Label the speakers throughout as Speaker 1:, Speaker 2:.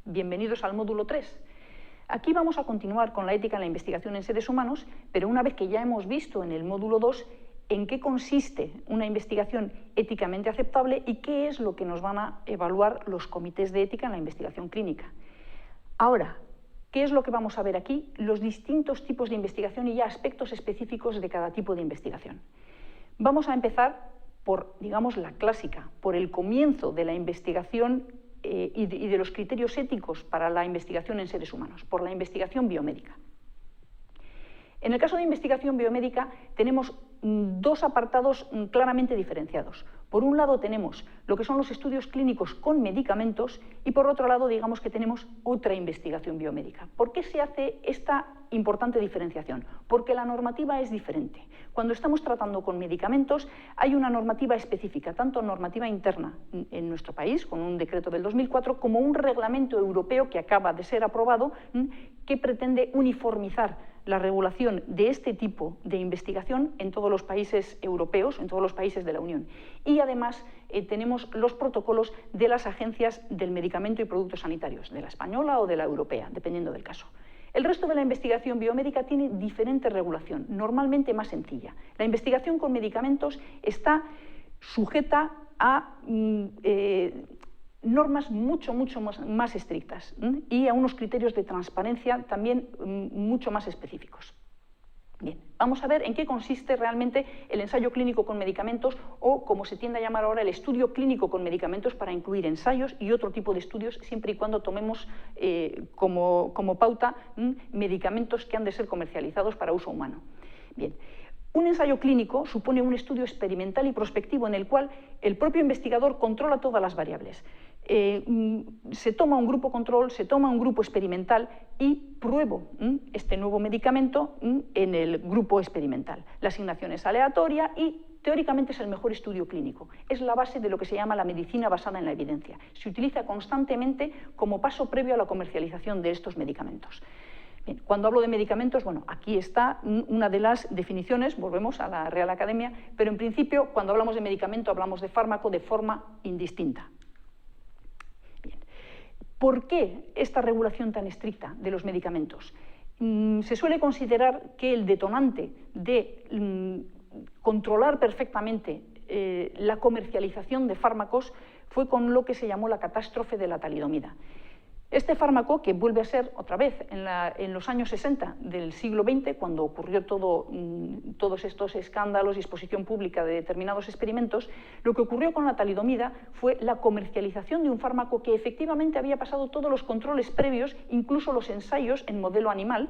Speaker 1: Bienvenidos al módulo 3. Aquí vamos a continuar con la ética en la investigación en seres humanos, pero una vez que ya hemos visto en el módulo 2 en qué consiste una investigación éticamente aceptable y qué es lo que nos van a evaluar los comités de ética en la investigación clínica. Ahora, ¿qué es lo que vamos a ver aquí? Los distintos tipos de investigación y ya aspectos específicos de cada tipo de investigación. Vamos a empezar por, digamos, la clásica, por el comienzo de la investigación y de los criterios éticos para la investigación en seres humanos, por la investigación biomédica. En el caso de investigación biomédica tenemos dos apartados claramente diferenciados. Por un lado tenemos lo que son los estudios clínicos con medicamentos y por otro lado digamos que tenemos otra investigación biomédica. ¿Por qué se hace esta importante diferenciación? Porque la normativa es diferente. Cuando estamos tratando con medicamentos hay una normativa específica, tanto normativa interna en nuestro país, con un decreto del 2004, como un reglamento europeo que acaba de ser aprobado, que pretende uniformizar la regulación de este tipo de investigación en todos los países europeos, en todos los países de la Unión. Y además tenemos los protocolos de las agencias del medicamento y productos sanitarios, de la española o de la europea, dependiendo del caso. El resto de la investigación biomédica tiene diferente regulación, normalmente más sencilla. La investigación con medicamentos está sujeta a normas mucho más estrictas y a unos criterios de transparencia también mucho más específicos. Bien, vamos a ver en qué consiste realmente el ensayo clínico con medicamentos o, como se tiende a llamar ahora, el estudio clínico con medicamentos para incluir ensayos y otro tipo de estudios siempre y cuando tomemos como pauta medicamentos que han de ser comercializados para uso humano. Bien. Un ensayo clínico supone un estudio experimental y prospectivo en el cual el propio investigador controla todas las variables. Se toma un grupo control, se toma un grupo experimental y pruebo este nuevo medicamento en el grupo experimental. La asignación es aleatoria y teóricamente es el mejor estudio clínico. Es la base de lo que se llama la medicina basada en la evidencia. Se utiliza constantemente como paso previo a la comercialización de estos medicamentos. Bien, cuando hablo de medicamentos, bueno, aquí está una de las definiciones, volvemos a la Real Academia, pero en principio, cuando hablamos de medicamento, hablamos de fármaco de forma indistinta. Bien. ¿Por qué esta regulación tan estricta de los medicamentos? Se suele considerar que el detonante de controlar perfectamente la comercialización de fármacos fue con lo que se llamó la catástrofe de la talidomida. Este fármaco, que vuelve a ser otra vez en los años 60 del siglo XX, cuando ocurrió todos estos escándalos y exposición pública de determinados experimentos, lo que ocurrió con la talidomida fue la comercialización de un fármaco que efectivamente había pasado todos los controles previos, incluso los ensayos en modelo animal,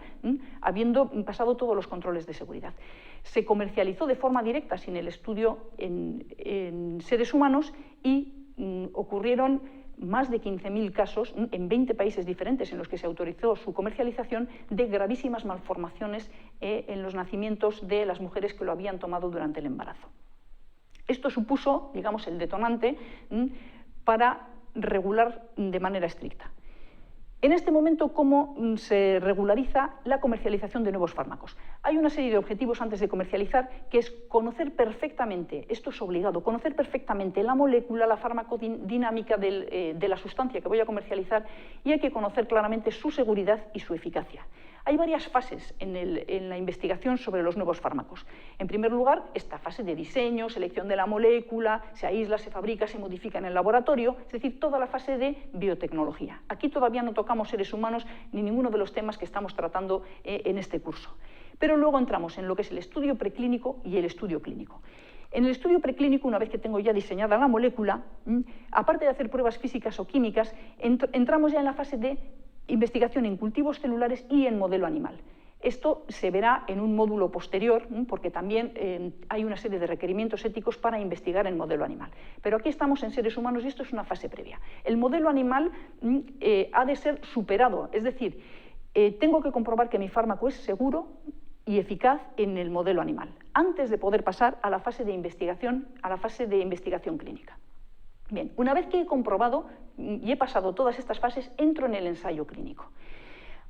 Speaker 1: habiendo pasado todos los controles de seguridad. Se comercializó de forma directa sin el estudio en seres humanos y ocurrieron más de 15.000 casos en 20 países diferentes en los que se autorizó su comercialización de gravísimas malformaciones en los nacimientos de las mujeres que lo habían tomado durante el embarazo. Esto supuso, digamos, el detonante para regular de manera estricta. En este momento, ¿cómo se regulariza la comercialización de nuevos fármacos? Hay una serie de objetivos antes de comercializar, que es conocer perfectamente, esto es obligado, conocer perfectamente la molécula, la farmacodinámica de la sustancia que voy a comercializar, y hay que conocer claramente su seguridad y su eficacia. Hay varias fases en la investigación sobre los nuevos fármacos. En primer lugar, esta fase de diseño, selección de la molécula, se aísla, se fabrica, se modifica en el laboratorio, es decir, toda la fase de biotecnología. Aquí todavía no tocamos seres humanos ni ninguno de los temas que estamos tratando en este curso. Pero luego entramos en lo que es el estudio preclínico y el estudio clínico. En el estudio preclínico, una vez que tengo ya diseñada la molécula, aparte de hacer pruebas físicas o químicas, entramos ya en la fase de investigación en cultivos celulares y en modelo animal. Esto se verá en un módulo posterior, porque también hay una serie de requerimientos éticos para investigar en modelo animal. Pero aquí estamos en seres humanos y esto es una fase previa. El modelo animal ha de ser superado, es decir, tengo que comprobar que mi fármaco es seguro y eficaz en el modelo animal, antes de poder pasar a la fase de investigación, clínica. Bien, una vez que he comprobado y he pasado todas estas fases, entro en el ensayo clínico.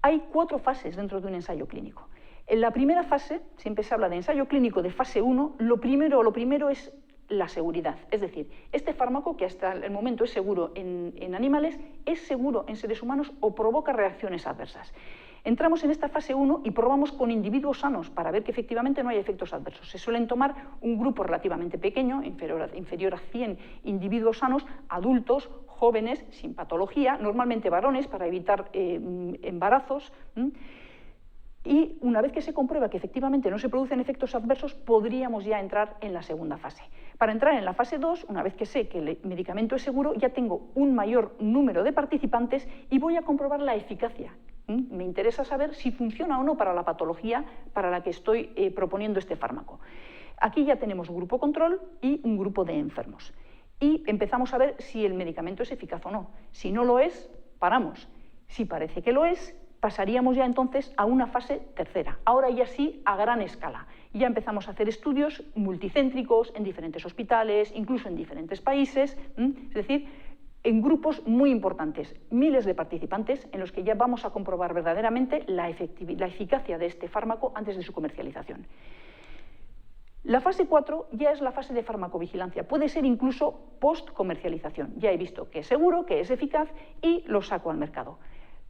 Speaker 1: Hay 4 fases dentro de un ensayo clínico. En la primera fase, siempre se habla de ensayo clínico de fase 1, lo primero es la seguridad. Es decir, este fármaco, que hasta el momento es seguro en animales, ¿es seguro en seres humanos o provoca reacciones adversas? Entramos en esta fase 1 y probamos con individuos sanos para ver que efectivamente no hay efectos adversos. Se suelen tomar un grupo relativamente pequeño, inferior a 100 individuos sanos, adultos, jóvenes, sin patología, normalmente varones para evitar embarazos. Y una vez que se comprueba que efectivamente no se producen efectos adversos, podríamos ya entrar en la segunda fase. Para entrar en la fase 2, una vez que sé que el medicamento es seguro, ya tengo un mayor número de participantes y voy a comprobar la eficacia. Me interesa saber si funciona o no para la patología para la que estoy proponiendo este fármaco. Aquí ya tenemos un grupo control y un grupo de enfermos. Y empezamos a ver si el medicamento es eficaz o no. Si no lo es, paramos. Si parece que lo es, pasaríamos ya entonces a una fase tercera. Ahora ya sí a gran escala. Ya empezamos a hacer estudios multicéntricos en diferentes hospitales, incluso en diferentes países, es decir, en grupos muy importantes, miles de participantes en los que ya vamos a comprobar verdaderamente la eficacia de este fármaco antes de su comercialización. La fase 4 ya es la fase de farmacovigilancia, puede ser incluso post-comercialización. Ya he visto que es seguro, que es eficaz y lo saco al mercado.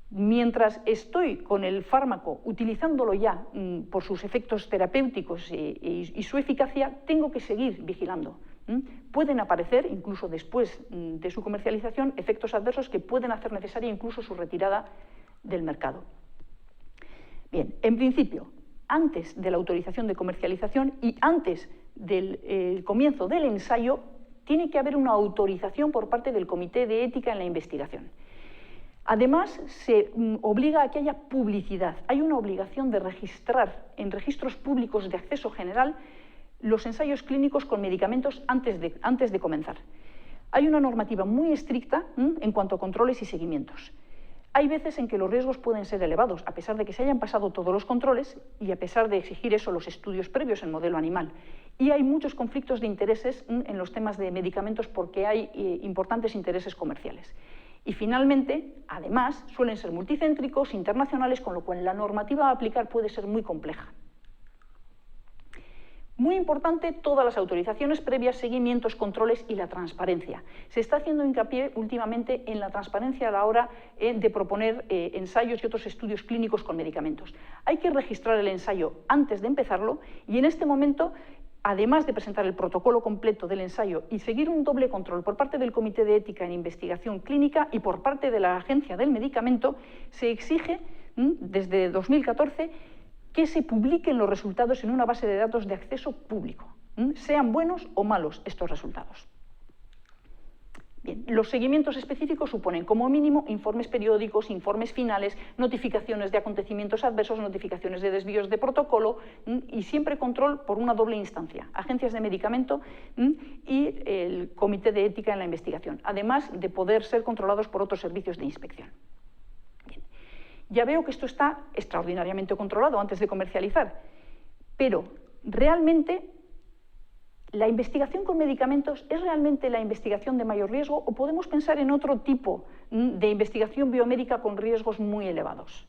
Speaker 1: Mientras estoy con el fármaco utilizándolo ya por sus efectos terapéuticos y su eficacia, tengo que seguir vigilando. Pueden aparecer, incluso después de su comercialización, efectos adversos que pueden hacer necesaria incluso su retirada del mercado. Bien, en principio, antes de la autorización de comercialización y antes del comienzo del ensayo, tiene que haber una autorización por parte del Comité de Ética en la Investigación. Además, se obliga a que haya publicidad. Hay una obligación de registrar en registros públicos de acceso general los ensayos clínicos con medicamentos antes de comenzar. Hay una normativa muy estricta en cuanto a controles y seguimientos. Hay veces en que los riesgos pueden ser elevados, a pesar de que se hayan pasado todos los controles y a pesar de exigir eso los estudios previos en modelo animal. Y hay muchos conflictos de intereses en los temas de medicamentos porque hay importantes intereses comerciales. Y finalmente, además, suelen ser multicéntricos, internacionales, con lo cual la normativa a aplicar puede ser muy compleja. Muy importante, todas las autorizaciones previas, seguimientos, controles y la transparencia. Se está haciendo hincapié últimamente en la transparencia a la hora de proponer ensayos y otros estudios clínicos con medicamentos. Hay que registrar el ensayo antes de empezarlo y en este momento, además de presentar el protocolo completo del ensayo y seguir un doble control por parte del Comité de Ética en Investigación Clínica y por parte de la Agencia del Medicamento, se exige desde 2014 que se publiquen los resultados en una base de datos de acceso público, sean buenos o malos estos resultados. Bien, los seguimientos específicos suponen como mínimo informes periódicos, informes finales, notificaciones de acontecimientos adversos, notificaciones de desvíos de protocolo y siempre control por una doble instancia, agencias de medicamento y el Comité de Ética en la Investigación, además de poder ser controlados por otros servicios de inspección. Bien, ya veo que esto está extraordinariamente controlado antes de comercializar, pero realmente ¿la investigación con medicamentos es realmente la investigación de mayor riesgo o podemos pensar en otro tipo de investigación biomédica con riesgos muy elevados?